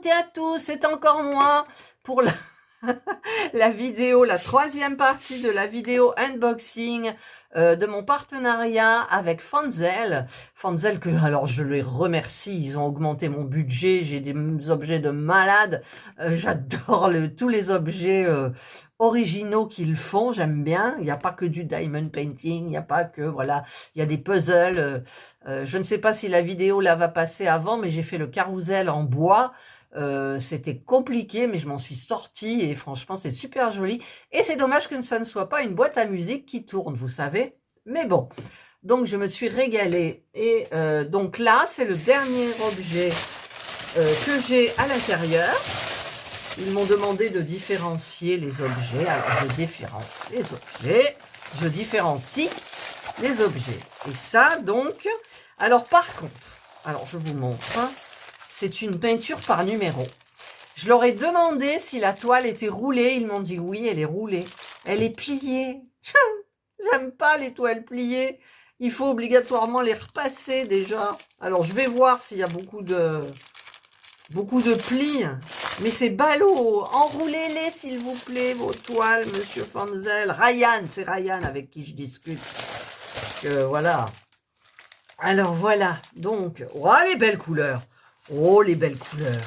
toutes et à tous, c'est encore moi pour la vidéo, la troisième partie de la vidéo unboxing de mon partenariat avec Fanzel. Fanzel que, alors je les remercie, ils ont augmenté mon budget, j'ai des objets de malade, j'adore tous les objets originaux qu'ils font, j'aime bien, il n'y a pas que du diamond painting, il n'y a pas que, voilà, il y a des puzzles, je ne sais pas si la vidéo là va passer avant, mais j'ai fait le carrousel en bois. C'était compliqué, mais je m'en suis sortie et franchement, c'est super joli. Et c'est dommage que ça ne soit pas une boîte à musique qui tourne, vous savez. Mais bon, donc je me suis régalée. Et donc là, c'est le dernier objet que j'ai à l'intérieur. Ils m'ont demandé de différencier les objets. Alors, je différencie les objets. Je différencie les objets. Et ça, donc... Alors, par contre, alors je vous montre... C'est une peinture par numéro. Je leur ai demandé si la toile était roulée. Ils m'ont dit oui, elle est roulée. Elle est pliée. J'aime pas les toiles pliées. Il faut obligatoirement les repasser déjà. Alors, je vais voir s'il y a beaucoup de plis. Mais c'est ballot. Enroulez-les, s'il vous plaît, vos toiles, monsieur Fanzel. Ryan, c'est Ryan avec qui je discute. Voilà. Alors, voilà. Donc, oh, les belles couleurs. Oh, les belles couleurs.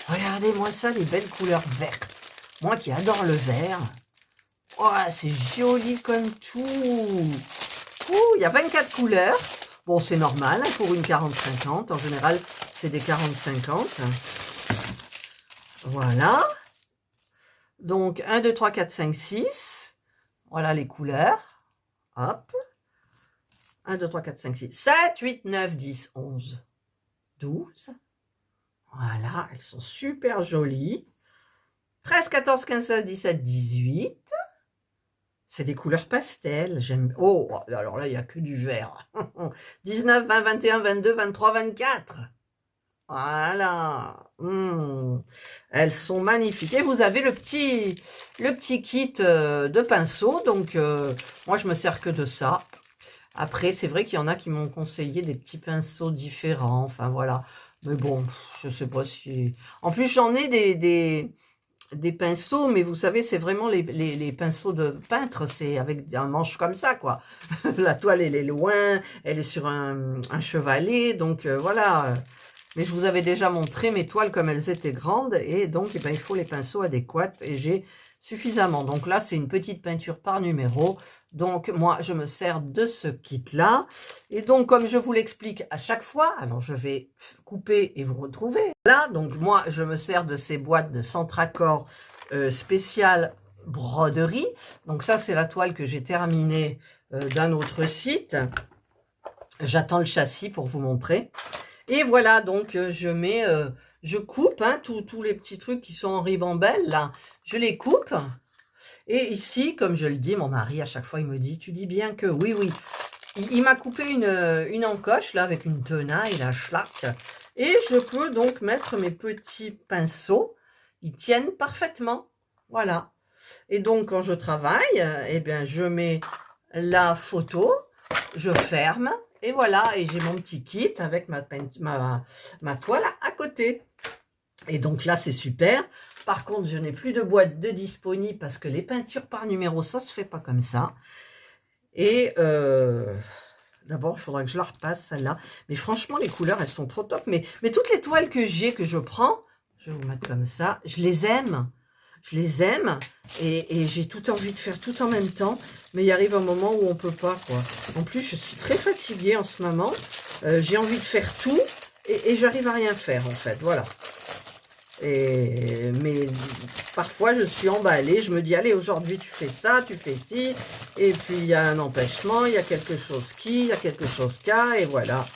Regardez-moi ça, les belles couleurs vertes. Moi qui adore le vert. Oh, c'est joli comme tout. Ouh, il y a 24 couleurs. Bon, c'est normal hein, pour une 40-50. En général, c'est des 40-50. Voilà. Donc, 1, 2, 3, 4, 5, 6. Voilà les couleurs. Hop. 1, 2, 3, 4, 5, 6, 7, 8, 9, 10, 11, 12. Voilà, elles sont super jolies. 13, 14, 15, 16, 17, 18. C'est des couleurs pastel. J'aime. Oh, alors là, il n'y a que du vert. 19, 20, 21, 22, 23, 24. Voilà. Elles sont magnifiques. Et vous avez le petit kit de pinceau. Donc, moi, je me sers que de ça. Après, c'est vrai qu'il y en a qui m'ont conseillé des petits pinceaux différents. Enfin, voilà. Mais bon, je sais pas si... En plus, j'en ai des pinceaux, mais vous savez, c'est vraiment les pinceaux de peintre. C'est avec un manche comme ça, quoi. La toile, elle est loin. Elle est sur un chevalet. Donc, voilà. Mais je vous avais déjà montré mes toiles comme elles étaient grandes. Et donc, eh ben, il faut les pinceaux adéquats. Et j'ai suffisamment. Donc là, c'est une petite peinture par numéro. Donc, moi, je me sers de ce kit-là. Et donc, comme je vous l'explique à chaque fois, alors je vais couper et vous retrouver. Là, donc, moi, je me sers de ces boîtes de Centracor spéciales broderie. Donc, ça, c'est la toile que j'ai terminée d'un autre site. J'attends le châssis pour vous montrer. Et voilà, donc, je coupe hein, tous les petits trucs qui sont en ribambelle, là. Je les coupe. Et ici, comme je le dis, mon mari, à chaque fois, il me dit, tu dis bien que oui, oui. Il m'a coupé une encoche, là, avec une tenaille, la schlac. Et je peux donc mettre mes petits pinceaux. Ils tiennent parfaitement. Voilà. Et donc, quand je travaille, eh bien, je mets la photo, je ferme, et voilà. Et j'ai mon petit kit avec ma toile à côté. Et donc là, c'est super. Par contre, je n'ai plus de boîte de disponible parce que les peintures par numéro, ça se fait pas comme ça. Et d'abord, il faudra que je la repasse, celle-là. Mais franchement, les couleurs, elles sont trop top. Mais toutes les toiles que je prends, je vais vous mettre comme ça, je les aime. Je les aime. Et j'ai tout envie de faire tout en même temps. Mais il arrive un moment où on peut pas, quoi. En plus, je suis très fatiguée en ce moment. J'ai envie de faire tout. Et j'arrive à rien faire, en fait. Voilà. Mais parfois je suis emballée, je me dis allez aujourd'hui tu fais ça, tu fais ci, et puis il y a un empêchement, il y a quelque chose il y a quelque chose qu'à, et voilà.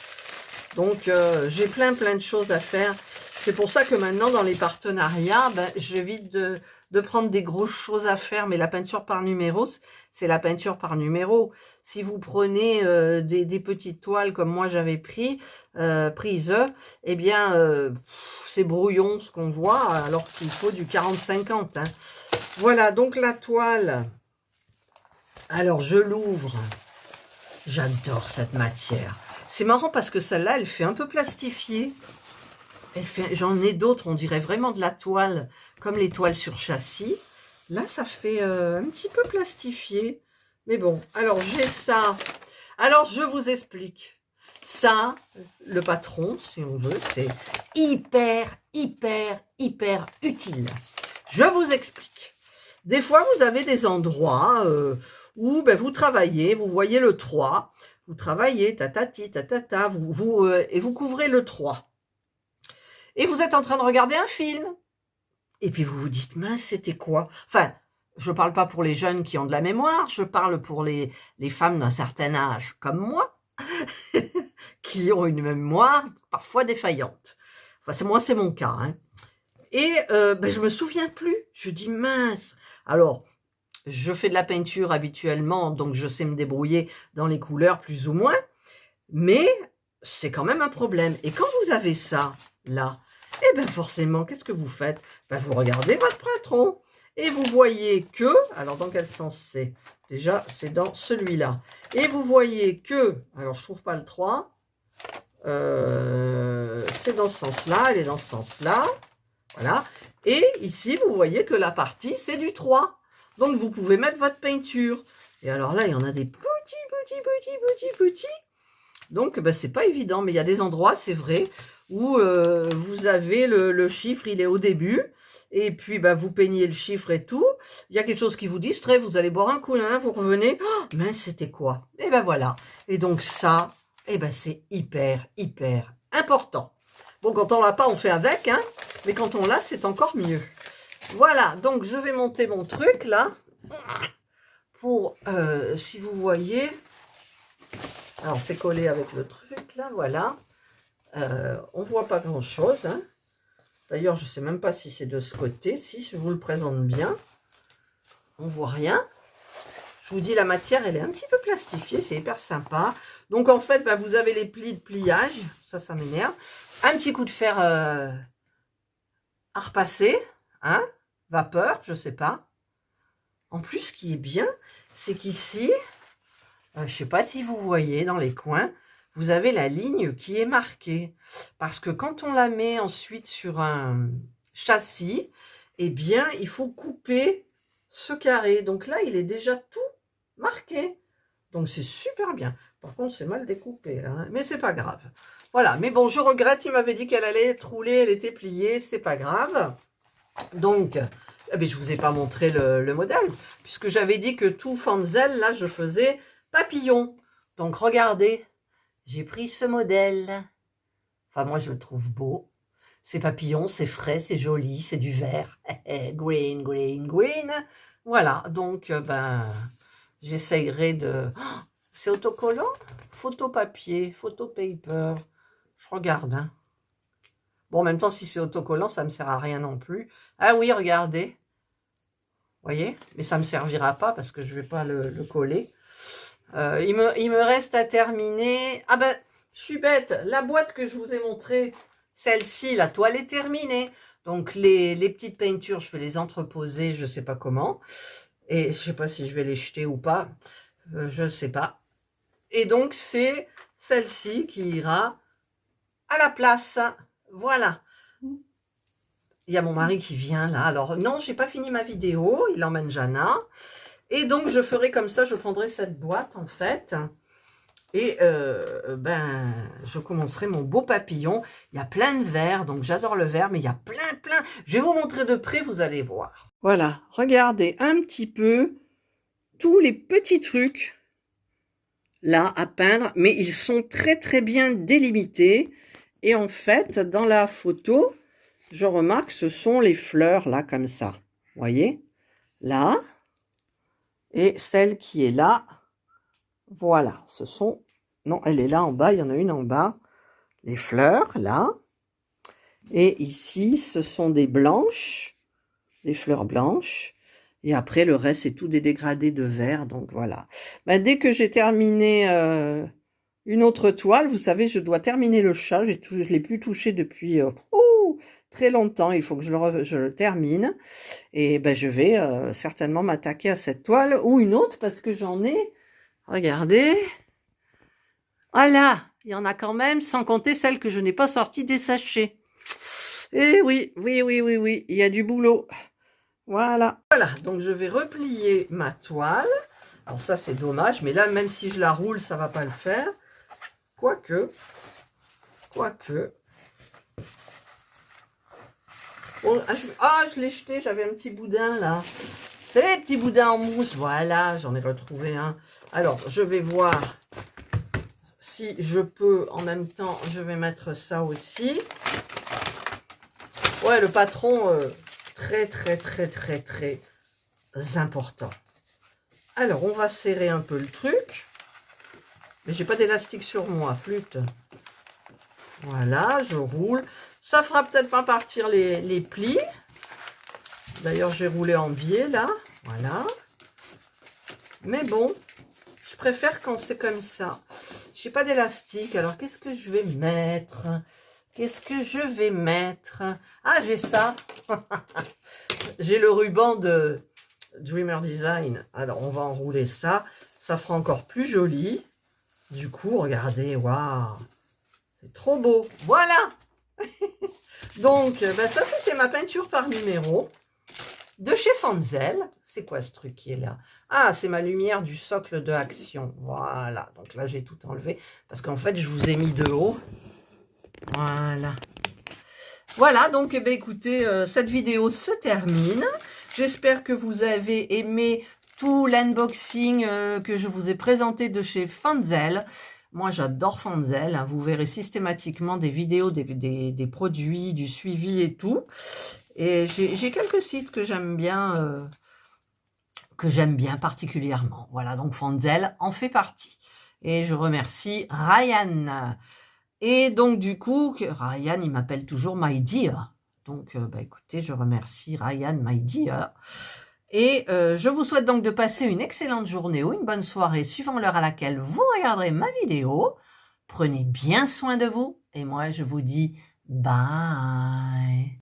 Donc j'ai plein de choses à faire. C'est pour ça que maintenant dans les partenariats, ben, j'évite de prendre des grosses choses à faire, mais la peinture par numéro, c'est la peinture par numéro. Si vous prenez des petites toiles comme moi j'avais prises, eh bien c'est brouillon ce qu'on voit, alors qu'il faut du 40-50. Hein. Voilà, donc la toile, alors je l'ouvre. J'adore cette matière. C'est marrant parce que celle-là, elle fait un peu plastifiée. J'en ai d'autres, on dirait vraiment de la toile, comme les toiles sur châssis. Là, ça fait un petit peu plastifié. Mais bon, alors j'ai ça. Alors, je vous explique. Ça, le patron, si on veut, c'est hyper, hyper, hyper utile. Je vous explique. Des fois, vous avez des endroits où ben, vous travaillez, vous voyez le 3, vous travaillez, tatati, tatata, et vous couvrez le 3. Et vous êtes en train de regarder un film. Et puis vous vous dites, mince, c'était quoi? Enfin, je ne parle pas pour les jeunes qui ont de la mémoire, je parle pour les femmes d'un certain âge, comme moi, qui ont une mémoire parfois défaillante. Enfin, moi, c'est mon cas. Hein. Et ben, je me souviens plus. Je dis, mince. Alors, je fais de la peinture habituellement, donc je sais me débrouiller dans les couleurs plus ou moins. Mais c'est quand même un problème. Et quand vous avez ça, là, eh bien forcément, qu'est-ce que vous faites? Ben, vous regardez votre patron et vous voyez que, alors dans quel sens c'est? Déjà, c'est dans celui-là. Et vous voyez que, alors je ne trouve pas le 3, c'est dans ce sens-là, elle est dans ce sens-là, voilà. Et ici, vous voyez que la partie, c'est du 3. Donc, vous pouvez mettre votre peinture. Et alors là, il y en a des petits. Donc, ben, c'est pas évident, mais il y a des endroits, c'est vrai, où vous avez le chiffre, il est au début, et puis ben, vous peignez le chiffre et tout. Il y a quelque chose qui vous distrait, vous allez boire un coup, hein, vous revenez, oh, mais c'était quoi? Et ben voilà. Et donc ça, eh ben, c'est hyper, hyper important. Bon, quand on l'a pas, on fait avec, hein, mais quand on l'a, c'est encore mieux. Voilà, donc je vais monter mon truc, là, pour, si vous voyez... Alors, c'est collé avec le truc, là, voilà. On ne voit pas grand-chose. Hein. D'ailleurs, je ne sais même pas si c'est de ce côté. Si je vous le présente bien, on ne voit rien. Je vous dis, la matière, elle est un petit peu plastifiée. C'est hyper sympa. Donc, en fait, bah, vous avez les plis de pliage. Ça m'énerve. Un petit coup de fer à repasser. Hein, vapeur, je ne sais pas. En plus, ce qui est bien, c'est qu'ici... je ne sais pas si vous voyez dans les coins, vous avez la ligne qui est marquée. Parce que quand on la met ensuite sur un châssis, eh bien, il faut couper ce carré. Donc là, il est déjà tout marqué. Donc c'est super bien. Par contre, c'est mal découpé, hein, mais c'est pas grave. Voilà, mais bon, je regrette, il m'avait dit qu'elle allait être roulée, elle était pliée, c'est pas grave. Donc, eh bien, je ne vous ai pas montré le modèle, puisque j'avais dit que tout Fanzel, là, je faisais papillon. Donc, regardez, j'ai pris ce modèle. Enfin, moi, je le trouve beau. C'est papillon, c'est frais, c'est joli, c'est du vert. Green, green, green. Voilà, donc, ben, j'essayerai de... Oh, c'est autocollant? Photo-papier, photo-paper. Je regarde, hein. Bon, en même temps, si c'est autocollant, ça ne me sert à rien non plus. Ah oui, regardez. Vous voyez? Mais ça ne me servira pas parce que je ne vais pas le coller. Il me reste à terminer. Ah ben, je suis bête. La boîte que je vous ai montrée, celle-ci, la toile est terminée. Donc, les petites peintures, je vais les entreposer, je ne sais pas comment. Et je ne sais pas si je vais les jeter ou pas. Je ne sais pas. Et donc, c'est celle-ci qui ira à la place. Voilà. Il y a mon mari qui vient là. Alors, non, j'ai pas fini ma vidéo. Il emmène Jana. Et donc, je ferai comme ça. Je prendrai cette boîte, en fait. Et ben, je commencerai mon beau papillon. Il y a plein de verres. Donc, j'adore le vert. Mais il y a plein. Je vais vous montrer de près. Vous allez voir. Voilà. Regardez un petit peu tous les petits trucs là à peindre. Mais ils sont très bien délimités. Et en fait, dans la photo... je remarque, ce sont les fleurs, là, comme ça. Vous voyez? Là. Et celle qui est là. Voilà. Ce sont... non, elle est là en bas. Il y en a une en bas. Les fleurs, là. Et ici, ce sont des blanches. Des fleurs blanches. Et après, le reste, c'est tout des dégradés de vert. Donc, voilà. Ben, dès que j'ai terminé une autre toile, vous savez, je dois terminer le chat. Je ne l'ai plus touché depuis... très longtemps, il faut que je le termine. Et ben, je vais certainement m'attaquer à cette toile ou une autre parce que j'en ai, regardez, voilà, il y en a quand même, sans compter celle que je n'ai pas sortie des sachets. Et oui, il y a du boulot. Voilà. Voilà, donc je vais replier ma toile. Alors ça, c'est dommage, mais là, même si je la roule, ça va pas le faire. Quoique. Bon, je l'ai jeté, j'avais un petit boudin, là. C'est les petits boudins en mousse. Voilà, j'en ai retrouvé un. Alors, je vais voir si je peux, en même temps, je vais mettre ça aussi. Ouais, le patron, très important. Alors, on va serrer un peu le truc. Mais j'ai pas d'élastique sur moi, flûte. Voilà, je roule. Ça fera peut-être pas partir les plis. D'ailleurs, j'ai roulé en biais, là. Voilà. Mais bon, je préfère quand c'est comme ça. J'ai pas d'élastique, alors qu'est-ce que je vais mettre? Qu'est-ce que je vais mettre? Ah, j'ai ça. J'ai le ruban de Dreamer Design. Alors, on va enrouler ça. Ça fera encore plus joli. Du coup, regardez, waouh, c'est trop beau. Voilà. Donc, ben ça, c'était ma peinture par numéro de chez Fanzel. C'est quoi ce truc qui est là? Ah, c'est ma lumière du socle de Action. Voilà. Donc là, j'ai tout enlevé parce qu'en fait, je vous ai mis de haut. Voilà. Voilà, donc, eh bien, écoutez, cette vidéo se termine. J'espère que vous avez aimé tout l'unboxing que je vous ai présenté de chez Fanzel. Moi, j'adore Fanzel. Hein. Vous verrez systématiquement des vidéos, des produits, du suivi et tout. Et j'ai quelques sites que j'aime bien particulièrement. Voilà, donc Fanzel en fait partie. Et je remercie Ryan. Et donc, du coup, Ryan, il m'appelle toujours My Dear. Donc, bah, écoutez, je remercie Ryan, My Dear. Et je vous souhaite donc de passer une excellente journée ou une bonne soirée, suivant l'heure à laquelle vous regarderez ma vidéo. Prenez bien soin de vous. Et moi, je vous dis bye.